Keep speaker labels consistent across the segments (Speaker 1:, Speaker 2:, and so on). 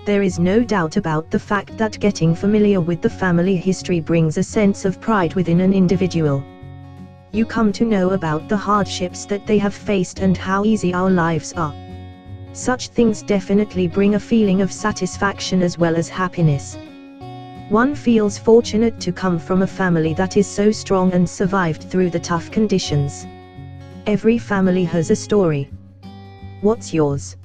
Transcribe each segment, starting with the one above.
Speaker 1: There is no doubt about the fact that getting familiar with the family history brings a sense of pride within an individual. You come to know about the hardships that they have faced and how easy our lives are. Such things definitely bring a feeling of satisfaction as well as happiness. One feels fortunate to come from a family that is so strong and survived through the tough conditions. Every family has a story. What's yours?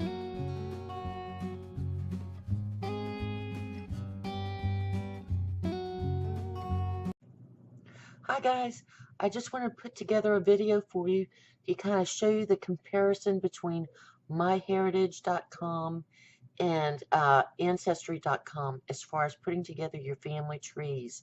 Speaker 2: Hi guys, I just want to put together a video for you to kind of show you the comparison between MyHeritage.com and Ancestry.com as far as putting together your family trees.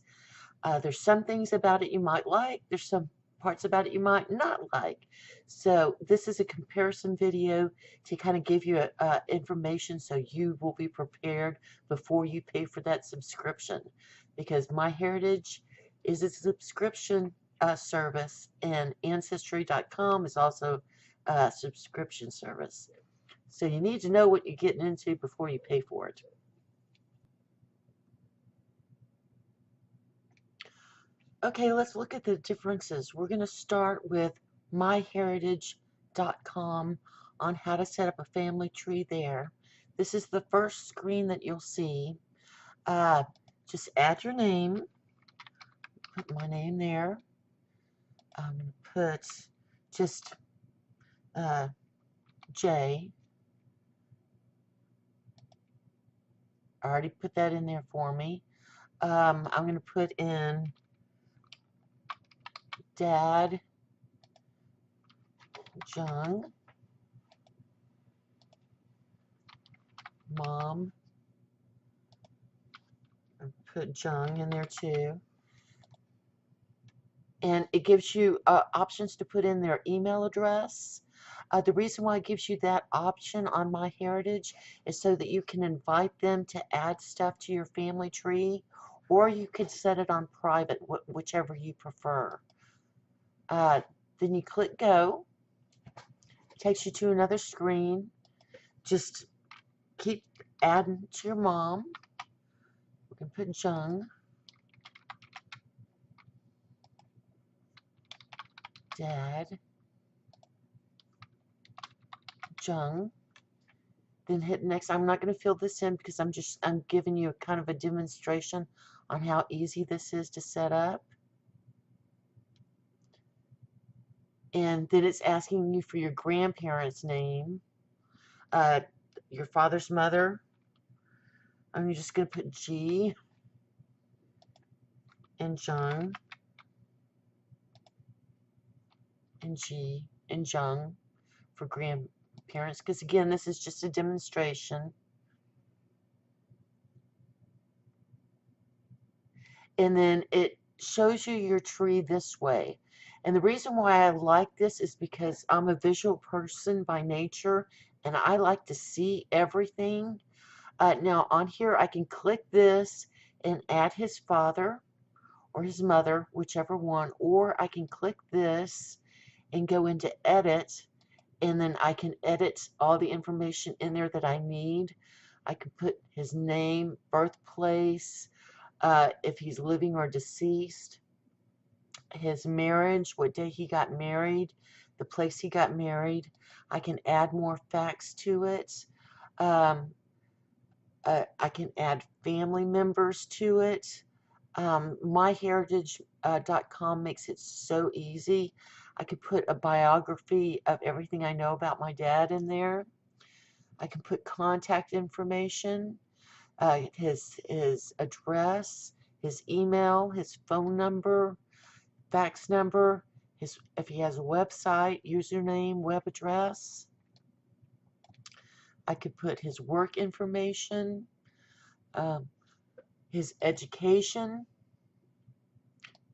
Speaker 2: There's some things about it you might like, there's some parts about it you might not like. So this is a comparison video to kind of give you information so you will be prepared before you pay for that subscription, because MyHeritage is a subscription service, and Ancestry.com is also a subscription service. So you need to know what you're getting into before you pay for it. Okay, let's look at the differences. We're going to start with MyHeritage.com on how to set up a family tree there. This is the first screen that you'll see. Just add your name. Put my name there. I'm going to put just J. I already put that in there for me. I'm going to put in Dad Jung, Mom, and put Jung in there too. And it gives you options to put in their email address. The reason why it gives you that option on MyHeritage is so that you can invite them to add stuff to your family tree, or you could set it on private, whichever you prefer. Then you click go. It takes you to another screen. Just keep adding to your mom. We can put Jung, Dad, Jung. Then hit next. I'm not going to fill this in because I'm giving you kind of a demonstration on how easy this is to set up. And then it's asking you for your grandparents' name, your father's mother. I'm just going to put G and Jung and G and Jung for grandparents, because again, this is just a demonstration. And then it shows you your tree this way. And the reason why I like this is because I'm a visual person by nature, and I like to see everything. Now on here I can click this and add his father or his mother, whichever one, or I can click this and go into edit, and then I can edit all the information in there that I need. I can put his name, birthplace, if he's living or deceased, his marriage, what day he got married, the place he got married. I can add more facts to it. I can add family members to it. MyHeritage.com makes it so easy. I could put a biography of everything I know about my dad in there. I can put contact information, his address, his email, his phone number, fax number, if he has a website, username, web address. I could put his work information, his education,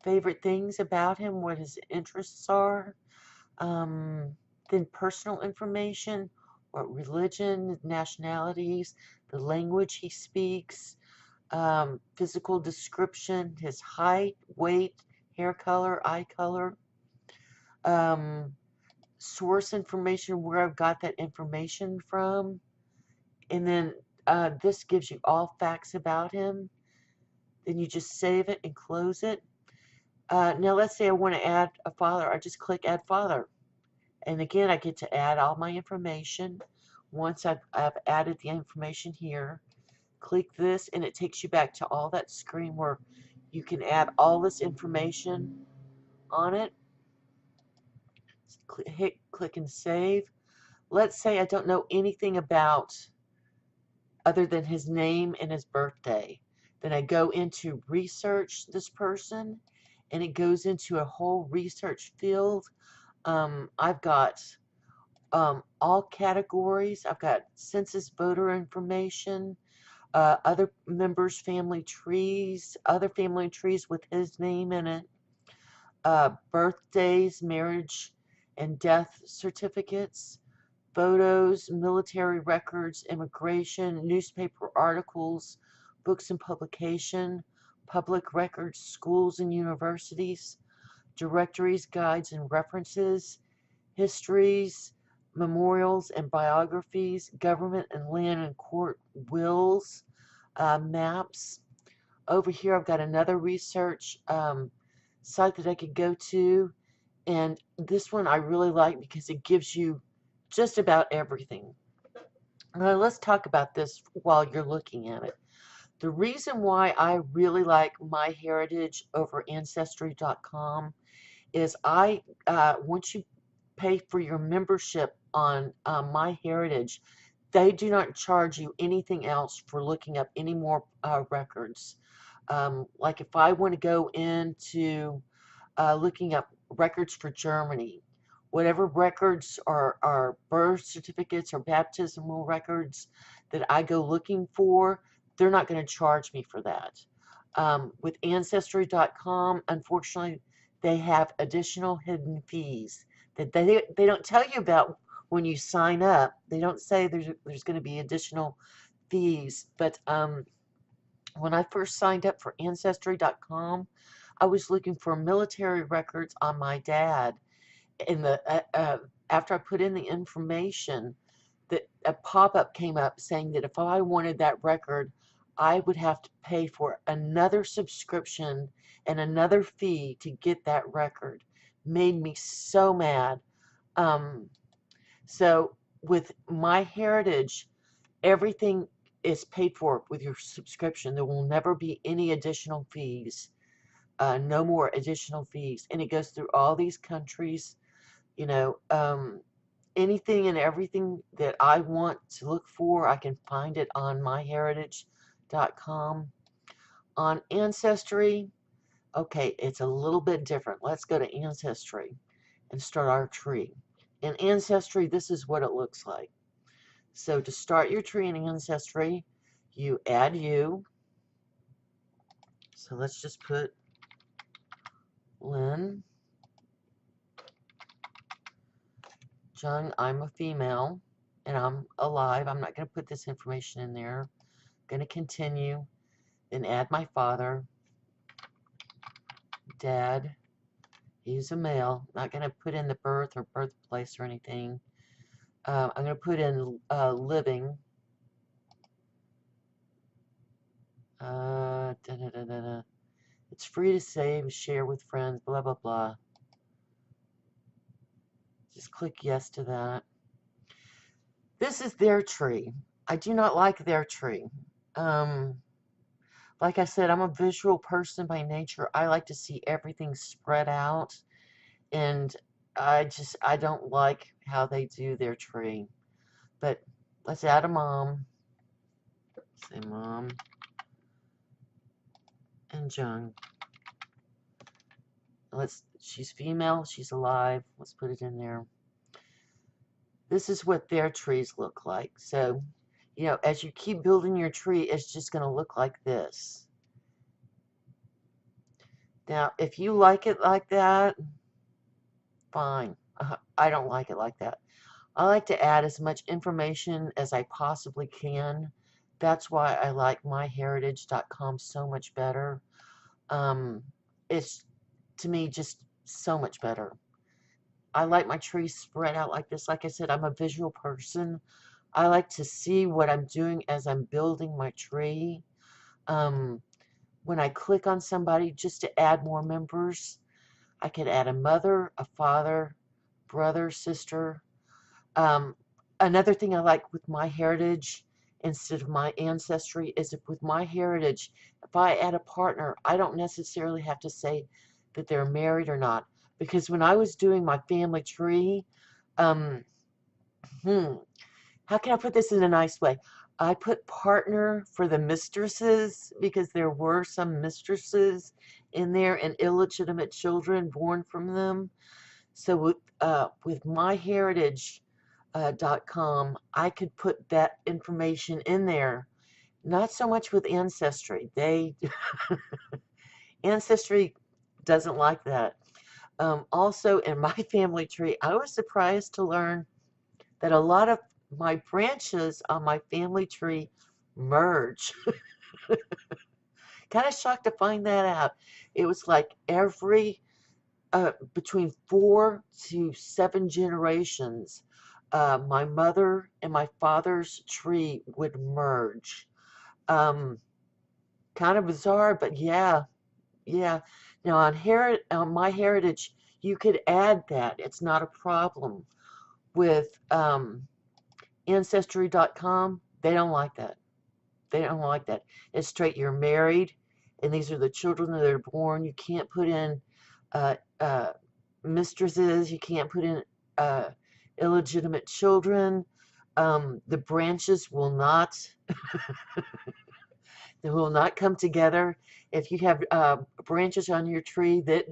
Speaker 2: favorite things about him, what his interests are, then personal information, what religion, nationalities, the language he speaks, physical description, his height, weight, hair color, eye color, source information, where I've got that information from, and then this gives you all facts about him. Then you just save it and close it. Now let's say I want to add a father. I just click add father. And again, I get to add all my information. Once I've added the information here, click this and it takes you back to all that screen where you can add all this information on it. Click and save. Let's say I don't know anything about other than his name and his birthday. Then I go into research this person and it goes into a whole research field. I've got all categories. I've got census voter information, other members' family trees, other family trees with his name in it, birthdays, marriage and death certificates, photos, military records, immigration, newspaper articles, books and publication, public records, schools and universities, directories, guides and references, histories, memorials and biographies, government and land and court wills, maps. Over here I've got another research site that I could go to, and this one I really like because it gives you just about everything. Now let's talk about this while you're looking at it. The reason why I really like MyHeritage over Ancestry.com is once you pay for your membership on MyHeritage, they do not charge you anything else for looking up any more records. Like if I want to go into looking up records for Germany, whatever records are birth certificates or baptismal records that I go looking for, they're not going to charge me for that. With Ancestry.com, unfortunately, they have additional hidden fees that they don't tell you about when you sign up. They don't say there's going to be additional fees, but when I first signed up for Ancestry.com, I was looking for military records on my dad. In the after I put in the information, that a pop-up came up saying that if I wanted that record, I would have to pay for another subscription and another fee to get that record. Made me so mad. So with MyHeritage, everything is paid for with your subscription. There will never be any additional fees. No more additional fees. And it goes through all these countries. You know, anything and everything that I want to look for, I can find it on myheritage.com. On Ancestry, okay, it's a little bit different. Let's go to Ancestry and start our tree. In Ancestry, this is what it looks like. So to start your tree in Ancestry, you add you. So let's just put Lynn. Jung, I'm a female and I'm alive. I'm not going to put this information in there. I'm going to continue. Then add my father. Dad. He's a male. Not going to put in the birth or birthplace or anything. I'm going to put in living. It's free to save, share with friends, blah, blah, blah. Just click yes to that. This is their tree. I do not like their tree. Like I said, I'm a visual person by nature. I like to see everything spread out. And I don't like how they do their tree. But let's add a mom. Say mom. And Jung. She's female, she's alive. Let's put it in there. This is what their trees look like. So, you know, as you keep building your tree, it's just going to look like this. Now, if you like it like that, fine. I don't like it like that. I like to add as much information as I possibly can. That's why I like myheritage.com so much better. It's, to me, just so much better. I like my trees spread out like this. Like I said, I'm a visual person. I like to see what I'm doing as I'm building my tree. Um, when I click on somebody just to add more members, I could add a mother, a father, brother, sister. Um, Another thing I like with MyHeritage instead of My Ancestry is if with MyHeritage, if I add a partner, I don't necessarily have to say that they're married or not. Because when I was doing my family tree, um, how can I put this in a nice way? I put partner for the mistresses because there were some mistresses in there and illegitimate children born from them. So with MyHeritage.com, I could put that information in there. Not so much with Ancestry. Ancestry doesn't like that. Also, in my family tree, I was surprised to learn that a lot of my branches on my family tree merge. Kind of shocked to find that out. It was like every between 4 to 7 generations, my mother and my father's tree would merge. Um, Kind of bizarre, but yeah, yeah. Now on MyHeritage, you could add that. It's not a problem. With Ancestry.com, they don't like that. They don't like that. It's straight, you're married, and these are the children that are born. You can't put in uh, uh, mistresses. You can't put in uh, illegitimate children. The branches will not, they will not come together. If you have branches on your tree that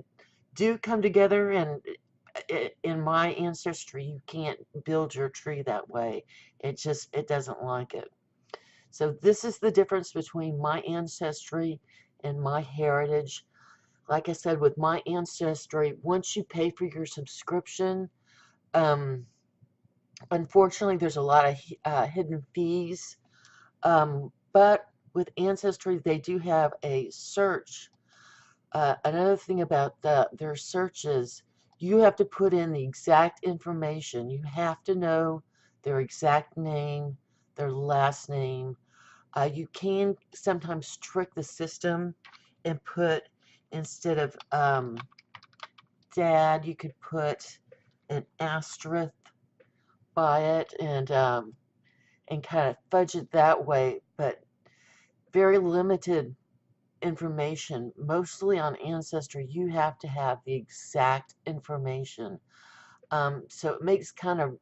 Speaker 2: do come together, and in my ancestry, you can't build your tree that way. It doesn't like it. So this is the difference between my ancestry and MyHeritage. Like I said, with my ancestry, once you pay for your subscription, um, unfortunately, there's a lot of hidden fees. But with Ancestry, they do have a search. Another thing about their searches, you have to put in the exact information. You have to know their exact name, their last name. You can sometimes trick the system and put, instead of dad, you could put an asterisk by it and kind of fudge it that way, but very limited information. Mostly on Ancestry, you have to have the exact information. So it makes kind of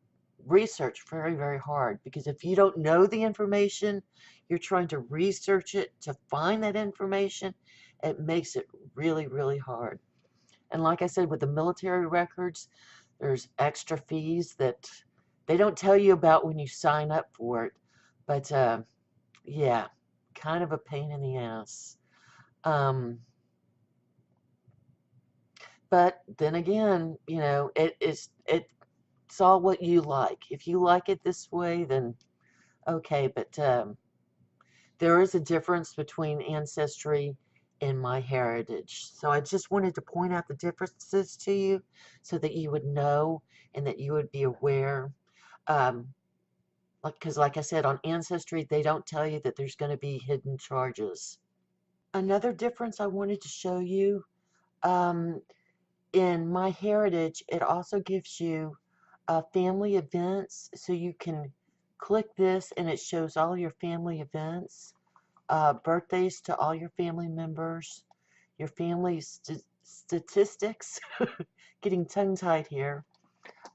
Speaker 2: research very, very hard, because if you don't know the information, you're trying to research it to find that information, it makes it really, really hard. And like I said, with the military records, there's extra fees that they don't tell you about when you sign up for it. But yeah, kind of a pain in the ass. Um, but then again, you know, it's all what you like. If you like it this way, then okay. But there is a difference between Ancestry and MyHeritage. So I just wanted to point out the differences to you so that you would know and that you would be aware. Um, because like I said, on Ancestry, they don't tell you that there's going to be hidden charges. Another difference I wanted to show you, um, in MyHeritage, it also gives you family events, so you can click this and it shows all your family events, birthdays to all your family members, your family statistics. Getting tongue-tied here.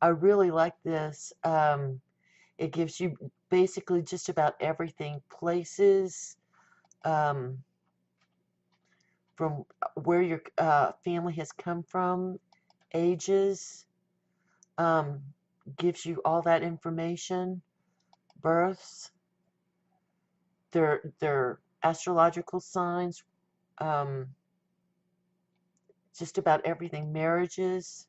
Speaker 2: I really like this. It gives you basically just about everything. Places, um, from where your family has come from, ages, um, gives you all that information, births, their astrological signs, um, just about everything, marriages,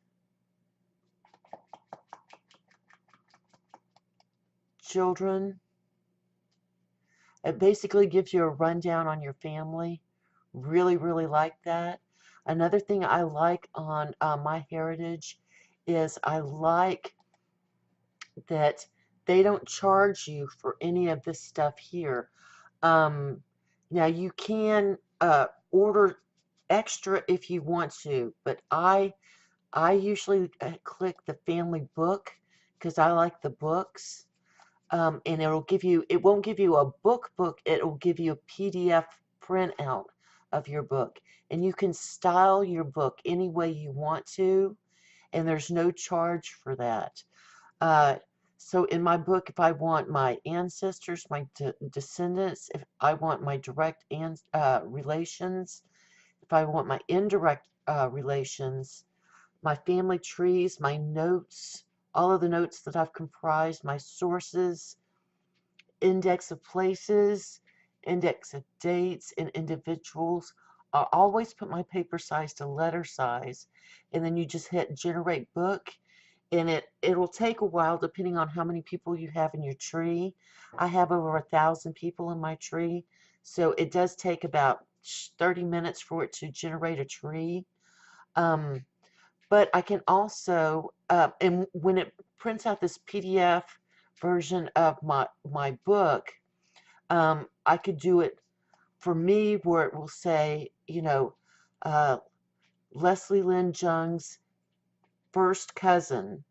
Speaker 2: children. It basically gives you a rundown on your family. Really, really like that. Another thing I like on MyHeritage is I like that they don't charge you for any of this stuff here. Um, Now you can order extra if you want to, but I usually click the family book because I like the books. And it won't give you a book, it'll give you a PDF printout of your book. And you can style your book any way you want to, and there's no charge for that. Uh, so in my book, if I want my ancestors, my descendants, if I want my direct relations, if I want my indirect relations, my family trees, my notes, all of the notes that I've comprised, my sources, index of places, index of dates and individuals. I always put my paper size to letter size, and then you just hit generate book, and it'll take a while depending on how many people you have in your tree. I have over 1,000 people in my tree, so it does take about 30 minutes for it to generate a tree. Um, but I can also, and when it prints out this PDF version of my book, I could do it for me where it will say, uh, Leslie Lynn Jung's first cousin,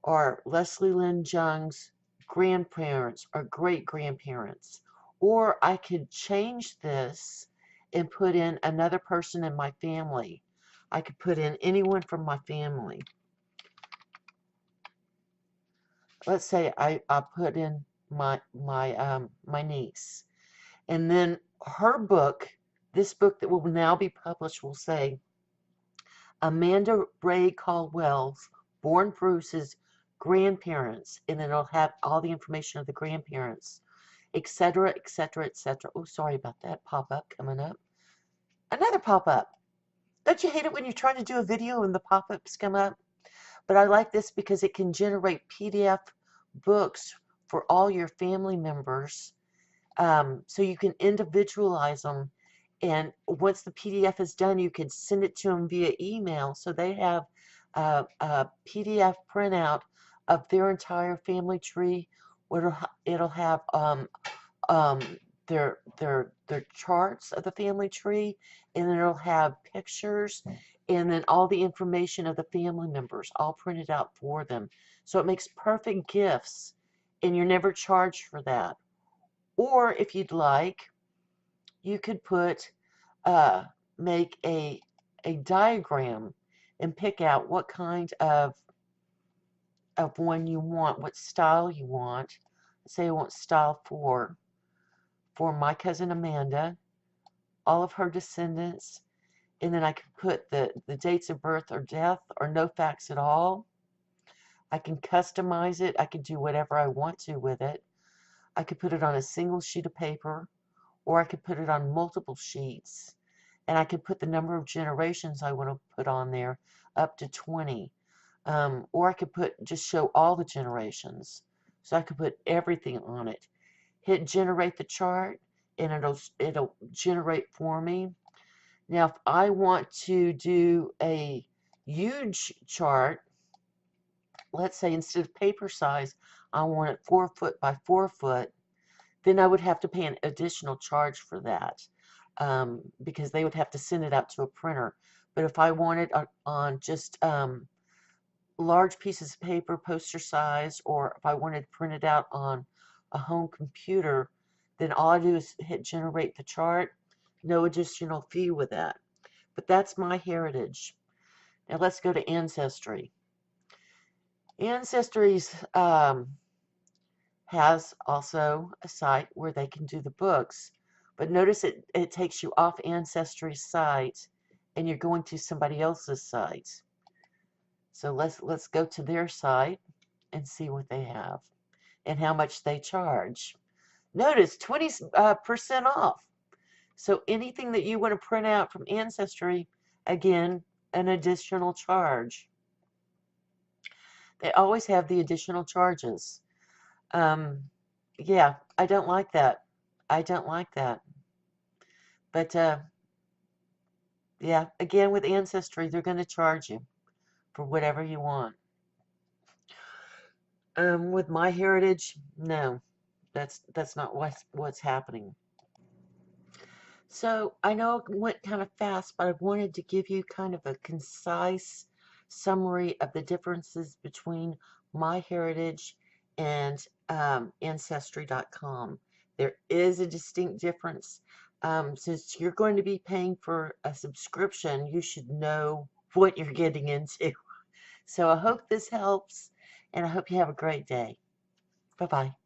Speaker 2: or Leslie Lynn Jung's grandparents or great grandparents. Or I could change this and put in another person in my family. I could put in anyone from my family. Let's say I put in my niece, and then her book, this book that will now be published, will say Amanda Ray Caldwell's born Bruce's grandparents, and then it'll have all the information of the grandparents, etc., etc., etc. Oh, sorry about that pop-up coming up. Another pop-up. Don't you hate it when you're trying to do a video and the pop-ups come up? But I like this because it can generate PDF books for all your family members, so you can individualize them. And once the PDF is done, you can send it to them via email, so they have a PDF printout of their entire family tree. Where it'll have um, their charts of the family tree, and then it'll have pictures, and then all the information of the family members all printed out for them. So it makes perfect gifts, and you're never charged for that. Or if you'd like, you could make a diagram and pick out what kind of one you want, what style you want. Say I want style 4 for my cousin Amanda, all of her descendants, and then I could put the dates of birth or death or no facts at all. I can customize it. I can do whatever I want to with it. I could put it on a single sheet of paper, or I could put it on multiple sheets, and I could put the number of generations I want to put on there up to 20. Or I could just show all the generations. So I could put everything on it. Hit generate the chart, and it'll generate for me. Now, if I want to do a huge chart, let's say instead of paper size, I want it 4 foot by 4 foot, then I would have to pay an additional charge for that, because they would have to send it out to a printer. But if I wanted on just large pieces of paper, poster size, or if I wanted to print it out on a home computer, then all I do is hit generate the chart. No additional fee with that. But that's MyHeritage. Now let's go to Ancestry. Ancestry's has also a site where they can do the books. But notice it takes you off Ancestry's site and you're going to somebody else's site. So let's go to their site and see what they have and how much they charge. Notice 20% off. So anything that you want to print out from Ancestry, again, an additional charge. They always have the additional charges. Yeah, I don't like that. I don't like that. But yeah, again, with Ancestry, they're going to charge you for whatever you want. With MyHeritage, no, that's not what's happening. So I know it went kind of fast, but I wanted to give you kind of a concise summary of the differences between MyHeritage and Ancestry.com. There is a distinct difference. Since you're going to be paying for a subscription, you should know what you're getting into. So I hope this helps, and I hope you have a great day. Bye-bye.